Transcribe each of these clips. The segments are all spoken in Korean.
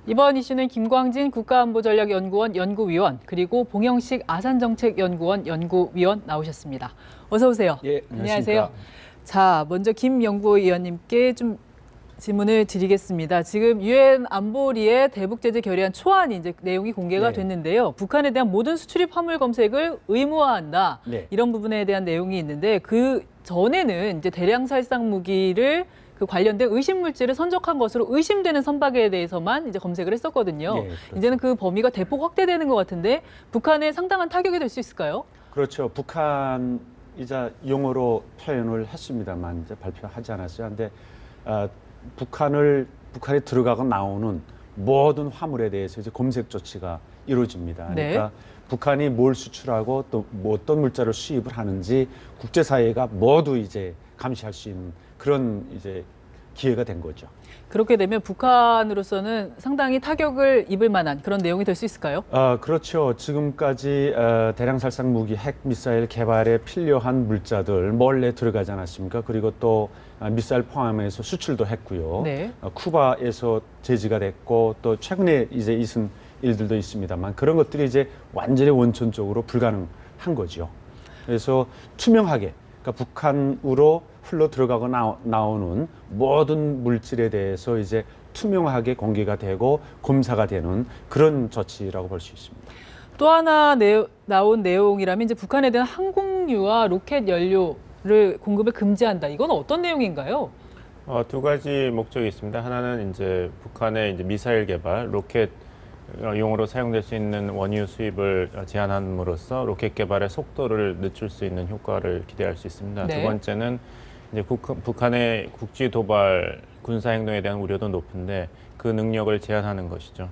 이번 이슈는 김광진 국가안보전략연구원 연구위원 그리고 봉영식 아산정책연구원 연구위원 나오셨습니다. 어서 오세요. 예, 안녕하세요. 자, 먼저 김 연구위원님께 좀 질문을 드리겠습니다. 지금 유엔 안보리의 대북 제재 결의안 초안이 이제 내용이 공개가 됐는데요. 북한에 대한 모든 수출입 화물 검색을 의무화한다. 이런 부분에 대한 내용이 있는데 그 전에는 이제 대량 살상 무기를 그 관련된 의심 물질을 선적한 것으로 의심되는 선박에 대해서만 이제 검색을 했었거든요. 그렇죠. 이제는 그 범위가 대폭 확대되는 것 같은데 북한에 상당한 타격이 될 수 있을까요? 그렇죠. 북한 이제 용어로 표현을 했습니다만 이제 발표하지 않았어요. 근데 북한에 들어가고 나오는 모든 화물에 대해서 이제 검색 조치가 이루어집니다. 그러니까 북한이 뭘 수출하고 또 뭐 어떤 물자를 수입을 하는지 국제사회가 모두 이제 감시할 수 있는 그런 이제 기회가 된 거죠. 그렇게 되면 북한으로서는 상당히 타격을 입을 만한 그런 내용이 될 수 있을까요? 그렇죠. 지금까지 대량 살상 무기, 핵 미사일 개발에 필요한 물자들 몰래 들어가지 않았습니까? 그리고 또 미사일 포함해서 수출도 했고요. 쿠바에서 제지가 됐고 또 최근에 이제 있은 일들도 있습니다만 그런 것들이 이제 완전히 원천적으로 불가능한 거죠. 그래서 투명하게 그러니까 북한으로 흘러 들어가고 나오는 모든 물질에 대해서 이제 투명하게 공개가 되고 검사가 되는 그런 조치라고 볼 수 있습니다. 또 하나 나온 내용이라면 이제 북한에 대한 항공유와 로켓 연료를 공급을 금지한다. 이건 어떤 내용인가요? 두 가지 목적이 있습니다. 하나는 이제 북한의 이제 미사일 개발, 로켓 용으로 사용될 수 있는 원유 수입을 제한함으로써 로켓 개발의 속도를 늦출 수 있는 효과를 기대할 수 있습니다. 두 번째는 이제 북한의 국지 도발 군사 행동에 대한 우려도 높은데 그 능력을 제한하는 것이죠.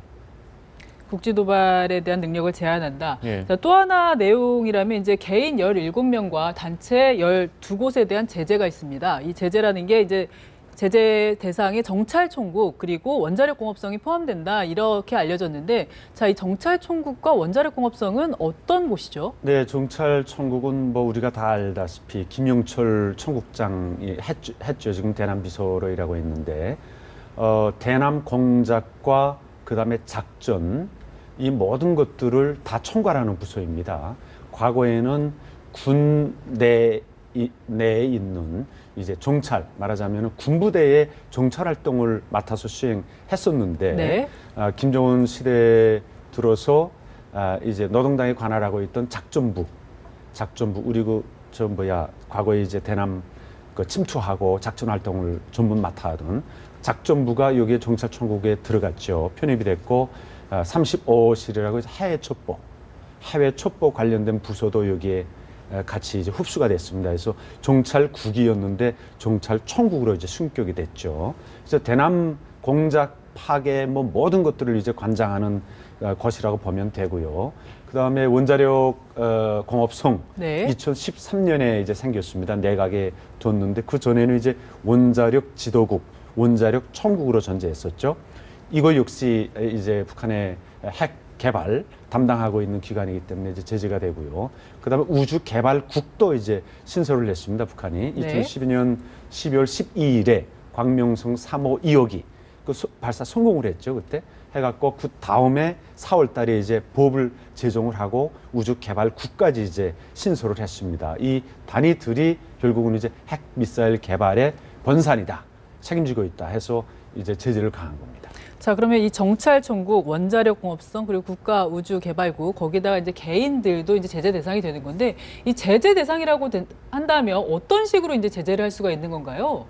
국지 도발에 대한 능력을 제한한다. 자, 또 하나 내용이라면 이제 개인 17명과 단체 12곳에 대한 제재가 있습니다. 이 제재라는 게 이제 제재 대상에 정찰총국 그리고 원자력 공업성이 포함된다 이렇게 알려졌는데 자, 이 정찰총국과 원자력 공업성은 어떤 곳이죠? 네, 정찰총국은 뭐 우리가 다 알다시피 김영철 총국장이 했죠. 지금 대남 비서로 일하고 있는데 대남 공작과 그다음에 작전 이 모든 것들을 다 총괄하는 부서입니다. 과거에는 군 내에 있는 이제 정찰 말하자면 군부대의 정찰 활동을 맡아서 수행했었는데 김정은 시대 들어서 이제 노동당에 관할하고 있던 작전부 우리 과거에 이제 대남 침투하고 작전 활동을 전부 맡아 하던 작전부가 여기에 정찰총국에 들어갔죠. 편입이 됐고 35실이라고 해서 해외 첩보 관련된 부서도 여기에 같이 이제 흡수가 됐습니다. 그래서 정찰국이었는데 정찰총국으로 이제 승격이 됐죠. 그래서 대남 공작 파괴 뭐 모든 것들을 이제 관장하는 것이라고 보면 되고요. 그다음에 원자력 공업성 2013년에 이제 생겼습니다. 내각에 뒀는데 그 전에는 이제 원자력 지도국, 원자력 총국으로 존재했었죠. 이거 역시 이제 북한의 핵 개발 담당하고 있는 기관이기 때문에 이제 제재가 되고요. 그다음에 우주개발국도 이제 신설을 했습니다. 북한이 2012년 12월 12일에 광명성 3호 2호기 그 발사 성공을 했죠. 그때 해갖고 그 다음에 4월달에 이제 법을 제정을 하고 우주개발국까지 이제 신설을 했습니다. 이 단위들이 결국은 이제 핵 미사일 개발의 번산이다, 책임지고 있다 해서 이제 제재를 가한 겁니다. 자, 그러면 이 정찰총국, 원자력공업성 그리고 국가우주개발국 거기다가 이제 개인들도 이제 제재 대상이 되는 건데 이 제재 대상이라고 한다면 어떤 식으로 이제 제재를 할 수가 있는 건가요?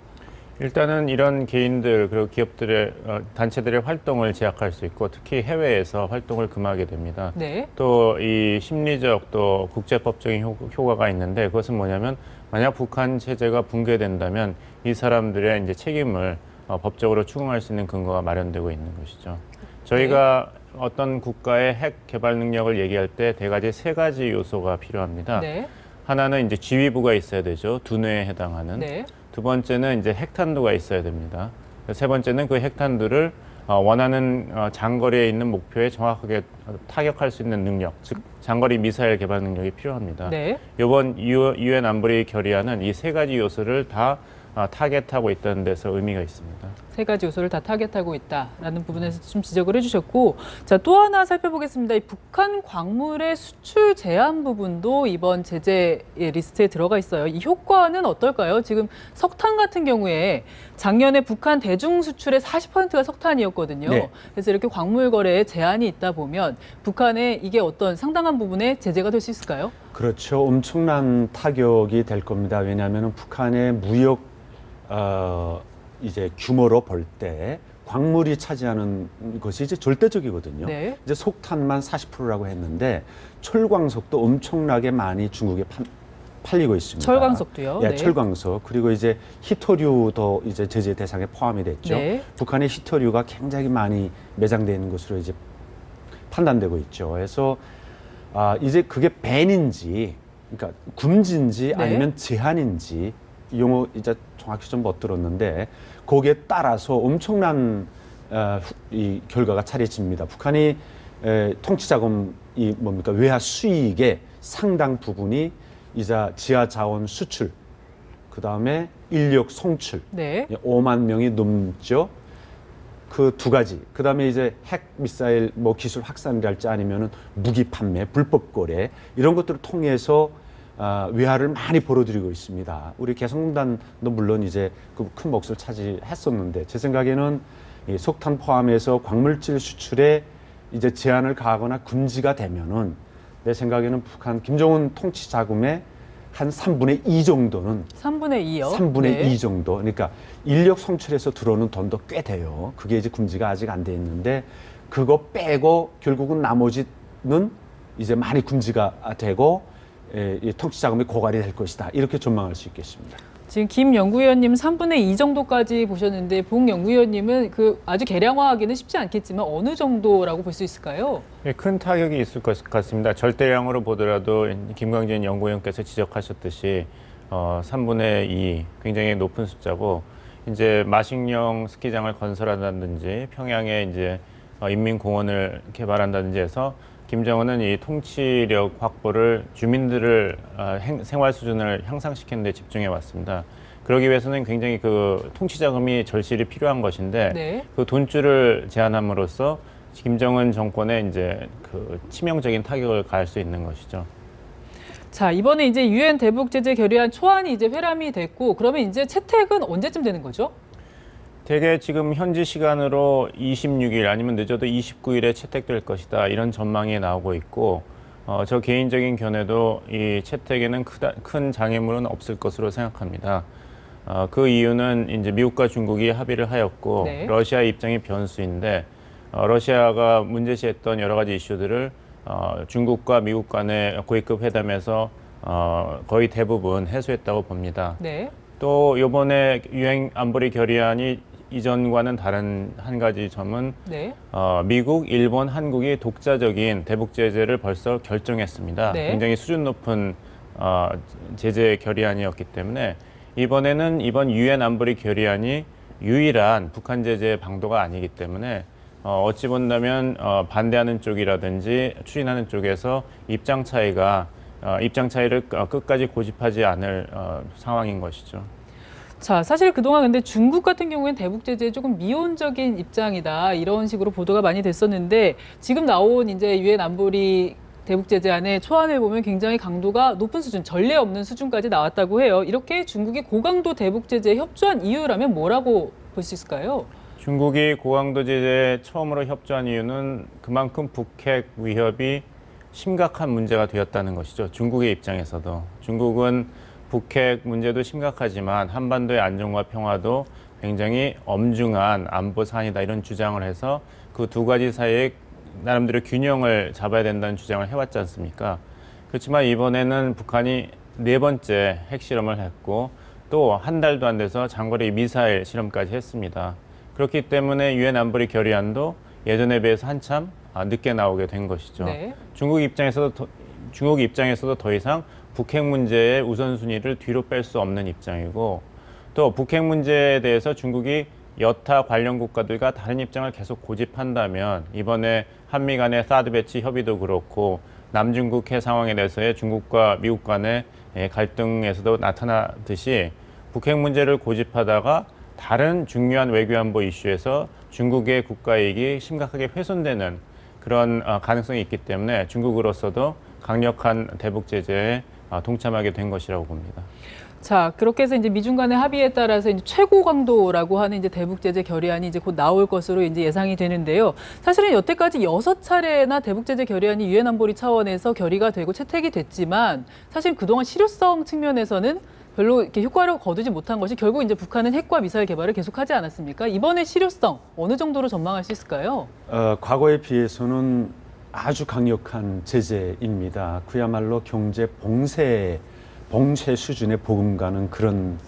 일단은 이런 개인들 그리고 기업들의 단체들의 활동을 제약할 수 있고 특히 해외에서 활동을 금하게 됩니다. 또 이 심리적 또 국제법적인 효과가 있는데 그것은 뭐냐면 만약 북한 체제가 붕괴된다면 이 사람들의 이제 책임을 법적으로 추궁할 수 있는 근거가 마련되고 있는 것이죠. 저희가 어떤 국가의 핵 개발 능력을 얘기할 때 대가지 세 가지 요소가 필요합니다. 하나는 이제 지휘부가 있어야 되죠. 두뇌에 해당하는. 두 번째는 이제 핵탄두가 있어야 됩니다. 세 번째는 그 핵탄두를 원하는 장거리에 있는 목표에 정확하게 타격할 수 있는 능력, 즉 장거리 미사일 개발 능력이 필요합니다. 이번 유엔 안보리 결의안은 이 세 가지 요소를 다 타겟하고 있다는 데서 의미가 있습니다. 세 가지 요소를 다 타겟하고 있다라는 부분에서 좀 지적을 해주셨고, 자, 또 하나 살펴보겠습니다. 이 북한 광물의 수출 제한 부분도 이번 제재 리스트에 들어가 있어요. 이 효과는 어떨까요? 지금 석탄 같은 경우에 작년에 북한 대중 수출의 40%가 석탄이었거든요. 네. 그래서 이렇게 광물 거래에 제한이 있다 보면 북한에 이게 어떤 상당한 부분에 제재가 될 수 있을까요? 그렇죠. 엄청난 타격이 될 겁니다. 왜냐하면 북한의 무역 이제 규모로 볼 때 광물이 차지하는 것이 이제 절대적이거든요. 네. 이제 석탄만 40%라고 했는데 철광석도 엄청나게 많이 중국에 팔리고 있습니다. 철광석도요? 예, 네. 철광석. 그리고 이제 히토류도 이제 제재 대상에 포함이 됐죠. 네. 북한의 히토류가 굉장히 많이 매장되어 있는 것으로 이제 판단되고 있죠. 그래서 이제 그게 밴인지, 그러니까 금지인지 네. 아니면 제한인지 용어 이제 정확히 좀 못 들었는데 거기에 따라서 엄청난 이 결과가 차려집니다. 북한이 통치자금이 뭡니까 외화 수익의 상당 부분이 이자 지하 자원 수출, 그 다음에 인력 송출, 네. 5만 명이 넘죠. 그 두 가지. 그 다음에 이제 핵 미사일 뭐 기술 확산이랄지 아니면은 무기 판매, 불법 거래 이런 것들을 통해서 외화를 많이 벌어들이고 있습니다. 우리 개성공단도 물론 이제 그 큰 몫을 차지했었는데 제 생각에는 이 석탄 포함해서 광물질 수출에 이제 제한을 가하거나 금지가 되면은 내 생각에는 북한 김정은 통치 자금의 한 3분의 2 정도는 3분의 2요? 3분의 네. 2 정도. 그러니까 인력 송출해서 들어오는 돈도 꽤 돼요. 그게 이제 금지가 아직 안 돼 있는데 그거 빼고 결국은 나머지는 이제 많이 금지가 되고 이 통치 자금이 고갈이 될 것이다. 이렇게 전망할 수 있겠습니다. 지금 김 연구위원님 3분의 2 정도까지 보셨는데 봉 연구위원님은 그 아주 계량화하기는 쉽지 않겠지만 어느 정도라고 볼 수 있을까요? 큰 타격이 있을 것 같습니다. 절대량으로 보더라도 김광진 연구위원께서 지적하셨듯이 3분의 2 굉장히 높은 숫자고 이제 마식령 스키장을 건설한다든지 평양에 이제 인민공원을 개발한다든지 해서 김정은은 이 통치력 확보를 주민들을 생활 수준을 향상시키는 데 집중해 왔습니다. 그러기 위해서는 굉장히 그 통치 자금이 절실히 필요한 것인데 네. 그 돈줄을 제한함으로써 김정은 정권에 이제 그 치명적인 타격을 가할 수 있는 것이죠. 자, 이번에 이제 유엔 대북 제재 결의안 초안이 이제 회람이 됐고 그러면 이제 채택은 언제쯤 되는 거죠? 대개 지금 현지 시간으로 26일 아니면 늦어도 29일에 채택될 것이다 이런 전망이 나오고 있고 저 개인적인 견해도 이 채택에는 큰 장애물은 없을 것으로 생각합니다. 그 이유는 이제 미국과 중국이 합의를 하였고 네. 러시아 입장이 변수인데 러시아가 문제시했던 여러 가지 이슈들을 중국과 미국 간의 고위급 회담에서 거의 대부분 해소했다고 봅니다. 네. 또 이번에 유엔 안보리 결의안이 이전과는 다른 한 가지 점은 네. 미국, 일본, 한국이 독자적인 대북 제재를 벌써 결정했습니다. 네. 굉장히 수준 높은 제재 결의안이었기 때문에 이번에는 이번 유엔 안보리 결의안이 유일한 북한 제재 방도가 아니기 때문에 어찌 본다면 반대하는 쪽이라든지 추진하는 쪽에서 입장 차이를 끝까지 고집하지 않을 상황인 것이죠. 자, 사실 그동안 근데 중국 같은 경우에는 대북 제재에 조금 미온적인 입장이다 이런 식으로 보도가 많이 됐었는데 지금 나온 이제 유엔 안보리 대북 제재안의 초안을 보면 굉장히 강도가 높은 수준, 전례 없는 수준까지 나왔다고 해요. 이렇게 중국이 고강도 대북 제재에 협조한 이유라면 뭐라고 볼 수 있을까요? 중국이 고강도 제재에 처음으로 협조한 이유는 그만큼 북핵 위협이 심각한 문제가 되었다는 것이죠. 중국의 입장에서도. 중국은 북핵 문제도 심각하지만 한반도의 안정과 평화도 굉장히 엄중한 안보 사안이다 이런 주장을 해서 그 두 가지 사이에 나름대로 균형을 잡아야 된다는 주장을 해왔지 않습니까? 그렇지만 이번에는 북한이 4번째 핵실험을 했고 또 한 달도 안 돼서 장거리 미사일 실험까지 했습니다. 그렇기 때문에 유엔 안보리 결의안도 예전에 비해서 한참 늦게 나오게 된 것이죠. 네. 중국 입장에서도 더 이상 북핵 문제의 우선순위를 뒤로 뺄 수 없는 입장이고 또 북핵 문제에 대해서 중국이 여타 관련 국가들과 다른 입장을 계속 고집한다면 이번에 한미 간의 사드 배치 협의도 그렇고 남중국 해 상황에 대해서의 중국과 미국 간의 갈등에서도 나타나듯이 북핵 문제를 고집하다가 다른 중요한 외교안보 이슈에서 중국의 국가이익이 심각하게 훼손되는 그런 가능성이 있기 때문에 중국으로서도 강력한 대북 제재에 동참하게 된 것이라고 봅니다. 자, 그렇게 해서 이제 미중 간의 합의에 따라서 이제 최고 강도라고 하는 이제 대북 제재 결의안이 이제 곧 나올 것으로 이제 예상이 되는데요. 사실은 여태까지 6차례나 대북 제재 결의안이 유엔 안보리 차원에서 결의가 되고 채택이 됐지만 사실 그동안 실효성 측면에서는 별로 이렇게 효과를 거두지 못한 것이 결국 이제 북한은 핵과 미사일 개발을 계속하지 않았습니까? 이번에 실효성 어느 정도로 전망할 수 있을까요? 과거에 비해서는 아주 강력한 제재입니다. 그야말로 경제 봉쇄 수준에 보금가는 그런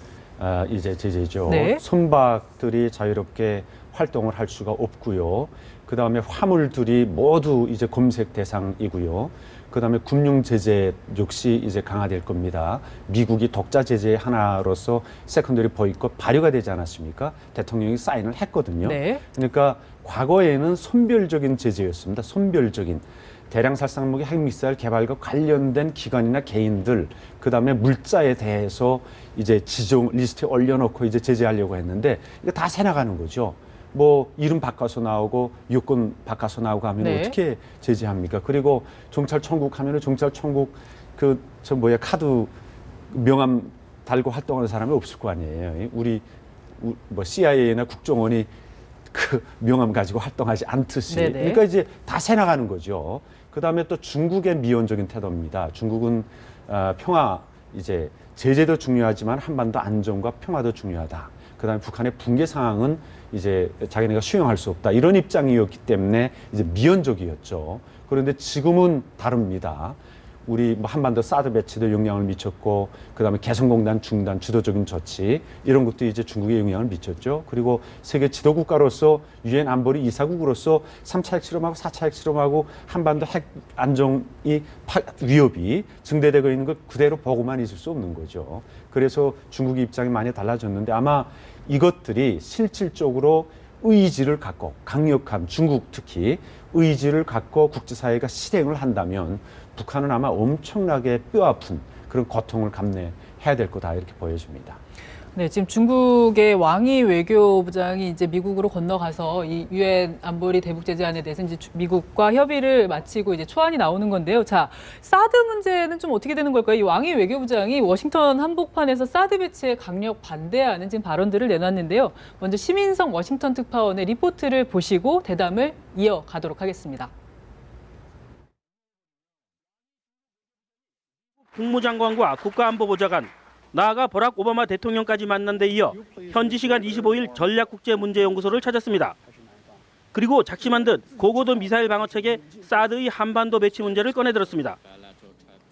이제 제재죠. 네. 선박들이 자유롭게 활동을 할 수가 없고요. 그 다음에 화물들이 모두 이제 검색 대상이고요. 그 다음에 금융 제재 역시 이제 강화될 겁니다. 미국이 독자 제재 하나로서 세컨더리 보이콧 발효가 되지 않았습니까? 대통령이 사인을 했거든요. 네. 그러니까 과거에는 선별적인 제재였습니다. 선별적인. 대량 살상무기 핵미사일 개발과 관련된 기관이나 개인들, 그 다음에 물자에 대해서 이제 지정 리스트에 올려놓고 이제 제재하려고 했는데 이거 다 새나가는 거죠. 뭐 이름 바꿔서 나오고 요건 바꿔서 나오고 하면 네. 어떻게 제재합니까? 그리고 경찰 천국 하면은 경찰 천국 카드 명함 달고 활동하는 사람이 없을 거 아니에요. 우리 뭐 CIA나 국정원이 그 명함 가지고 활동하지 않듯이. 네네. 그러니까 이제 다 새나가는 거죠. 그 다음에 또 중국의 미온적인 태도입니다. 중국은 평화 이제 제재도 중요하지만 한반도 안정과 평화도 중요하다. 그 다음에 북한의 붕괴 상황은 이제 자기네가 수용할 수 없다. 이런 입장이었기 때문에 이제 미온적이었죠. 그런데 지금은 다릅니다. 우리 뭐 한반도 사드 배치도 영향을 미쳤고, 그 다음에 개성공단 중단 주도적인 조치 이런 것도 이제 중국에 영향을 미쳤죠. 그리고 세계 지도국가로서 유엔 안보리 이사국으로서 3차 핵실험하고 4차 핵실험하고 한반도 핵 안정이 위협이 증대되고 있는 것 그대로 보고만 있을 수 없는 거죠. 그래서 중국의 입장이 많이 달라졌는데 아마 이것들이 실질적으로 의지를 갖고 강력한 중국 특히 의지를 갖고 국제사회가 실행을 한다면 북한은 아마 엄청나게 뼈아픈 그런 고통을 감내해야 될 거다 이렇게 보여집니다. 네, 지금 중국의 왕이 외교부장이 이제 미국으로 건너가서 이 유엔 안보리 대북 제재안에 대해서 이제 미국과 협의를 마치고 이제 초안이 나오는 건데요. 자, 사드 문제는 좀 어떻게 되는 걸까요? 이 왕이 외교부장이 워싱턴 한복판에서 사드 배치에 강력 반대하는 지금 발언들을 내놨는데요. 먼저 시민성 워싱턴 특파원의 리포트를 보시고 대담을 이어가도록 하겠습니다. 국무장관과 국가안보보좌관, 나아가 버락 오바마 대통령까지 만난 데 이어 현지 시간 25일 전략국제문제연구소를 찾았습니다. 그리고 작심한 듯 고고도 미사일 방어체계 사드의 한반도 배치 문제를 꺼내들었습니다.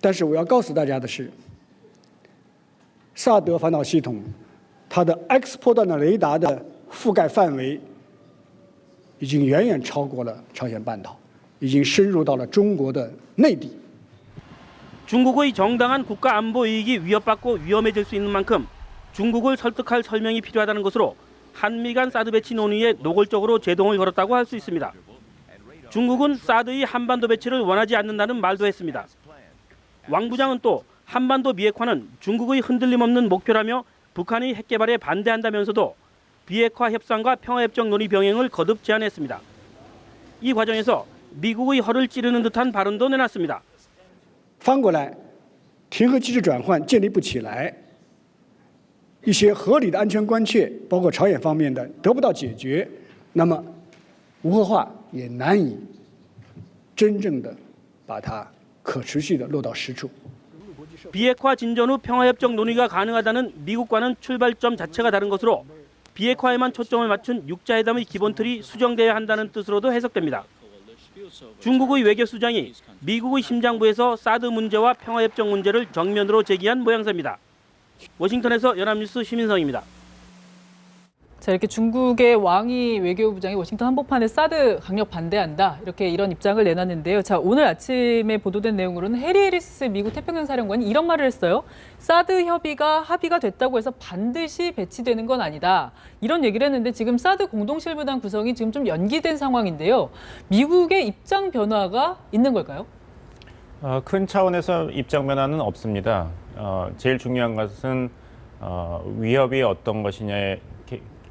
但是我要告诉大家的是，萨德反导系统它的 X 波段的雷达的覆盖范围已经远远超过了朝鲜半岛，已经深入到了中国的内地。 중국의 정당한 국가 안보 이익이 위협받고 위험해질 수 있는 만큼 중국을 설득할 설명이 필요하다는 것으로 한미 간 사드 배치 논의에 노골적으로 제동을 걸었다고 할 수 있습니다. 중국은 사드의 한반도 배치를 원하지 않는다는 말도 했습니다. 왕 부장은 또 한반도 비핵화는 중국의 흔들림 없는 목표라며 북한의 핵 개발에 반대한다면서도 비핵화 협상과 평화협정 논의 병행을 거듭 제안했습니다. 이 과정에서 미국의 허를 찌르는 듯한 발언도 내놨습니다. 翻过来，停核机制转换建立不起来，一些合理的安全关切，包括朝鲜方面的得不到解决，那么无核化也难以真正的把它可持续的落到实处。 비핵화 진전 후 평화협정 논의가 가능하다는 미국과는 출발점 자체가 다른 것으로 비핵화에만 초점을 맞춘 육자회담의 기본 틀이 수정돼야 한다는 뜻으로도 해석됩니다. 중국의 외교수장이 미국의 심장부에서 사드 문제와 평화협정 문제를 정면으로 제기한 모양새입니다. 워싱턴에서 연합뉴스 시민성입니다. 자, 이렇게 중국의 왕이 외교부장이 워싱턴 한복판에 사드 강력 반대한다. 이런 입장을 내놨는데요. 자, 오늘 아침에 보도된 내용으로는 해리 해리스 미국 태평양 사령관이 이런 말을 했어요. 사드 협의가 합의가 됐다고 해서 반드시 배치되는 건 아니다. 이런 얘기를 했는데 지금 사드 공동실무단 구성이 지금 좀 연기된 상황인데요. 미국의 입장 변화가 있는 걸까요? 큰 차원에서 입장 변화는 없습니다. 제일 중요한 것은 위협이 어떤 것이냐의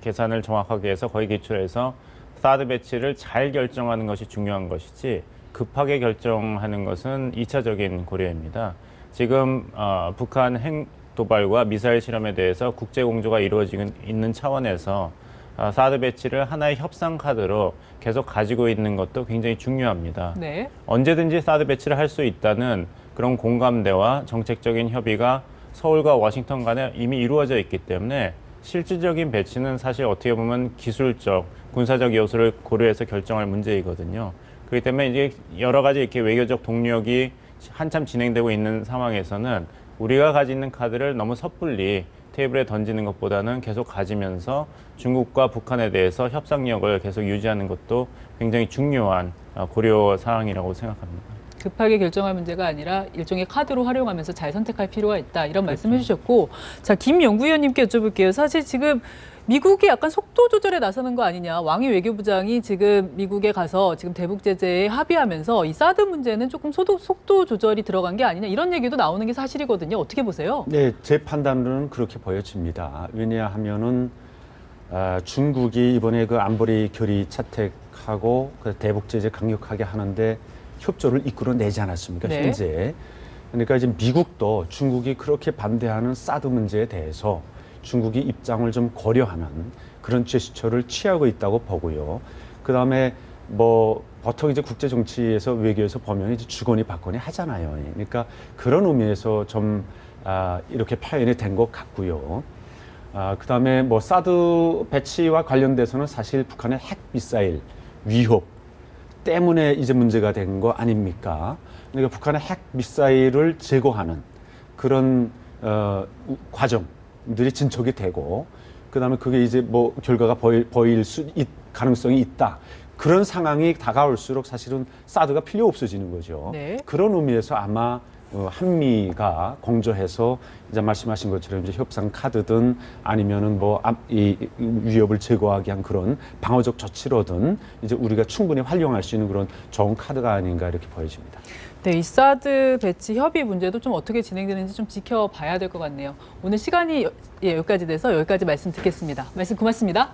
계산을 정확하게 해서 거기에 기초해서 사드 배치를 잘 결정하는 것이 중요한 것이지 급하게 결정하는 것은 2차적인 고려입니다. 지금 북한 핵 도발과 미사일 실험에 대해서 국제 공조가 이루어지고 있는 차원에서 사드 배치를 하나의 협상 카드로 계속 가지고 있는 것도 굉장히 중요합니다. 네. 언제든지 사드 배치를 할 수 있다는 그런 공감대와 정책적인 협의가 서울과 워싱턴 간에 이미 이루어져 있기 때문에 실질적인 배치는 사실 어떻게 보면 기술적, 군사적 요소를 고려해서 결정할 문제이거든요. 그렇기 때문에 이제 여러 가지 이렇게 외교적 동력이 한참 진행되고 있는 상황에서는 우리가 가지고 있는 카드를 너무 섣불리 테이블에 던지는 것보다는 계속 가지면서 중국과 북한에 대해서 협상력을 계속 유지하는 것도 굉장히 중요한 고려 사항이라고 생각합니다. 급하게 결정할 문제가 아니라 일종의 카드로 활용하면서 잘 선택할 필요가 있다. 이런 말씀 해주셨고, 자, 김 연구위원님께 여쭤볼게요. 사실 지금 미국이 약간 속도 조절에 나서는 거 아니냐. 왕이 외교부장이 지금 미국에 가서 지금 대북 제재에 합의하면서 이 사드 문제는 조금 속도 조절이 들어간 게 아니냐. 이런 얘기도 나오는 게 사실이거든요. 어떻게 보세요? 네, 제 판단으로는 그렇게 보여집니다. 왜냐하면은 중국이 이번에 그 안보리 결의 채택하고 그 대북 제재 강력하게 하는데 협조를 이끌어내지 않았습니까? 네. 현재. 그러니까 이제 미국도 중국이 그렇게 반대하는 사드 문제에 대해서 중국이 입장을 좀 고려하는 그런 제스처를 취하고 있다고 보고요. 그 다음에 뭐 보통 이제 국제 정치에서 외교에서 보면 이제 주거니 받거니 하잖아요. 그러니까 그런 의미에서 좀 이렇게 표현이 된 것 같고요. 그 다음에 뭐 사드 배치와 관련돼서는 사실 북한의 핵 미사일 위협 때문에 이제 문제가 된 거 아닙니까? 그러니까 북한의 핵 미사일을 제거하는 그런 과정들이 진척이 되고, 그다음에 그게 이제 뭐 결과가 보일 가능성이 있다. 그런 상황이 다가올수록 사실은 사드가 필요 없어지는 거죠. 네. 그런 의미에서 아마 한미가 공조해서 이제 말씀하신 것처럼 이제 협상 카드든 아니면은 뭐 이 위협을 제거하기 위한 그런 방어적 조치로든 이제 우리가 충분히 활용할 수 있는 그런 좋은 카드가 아닌가 이렇게 보여집니다. 네, 이 사드 배치 협의 문제도 좀 어떻게 진행되는지 좀 지켜봐야 될 것 같네요. 오늘 시간이 여기까지 돼서 여기까지 말씀 듣겠습니다. 말씀 고맙습니다.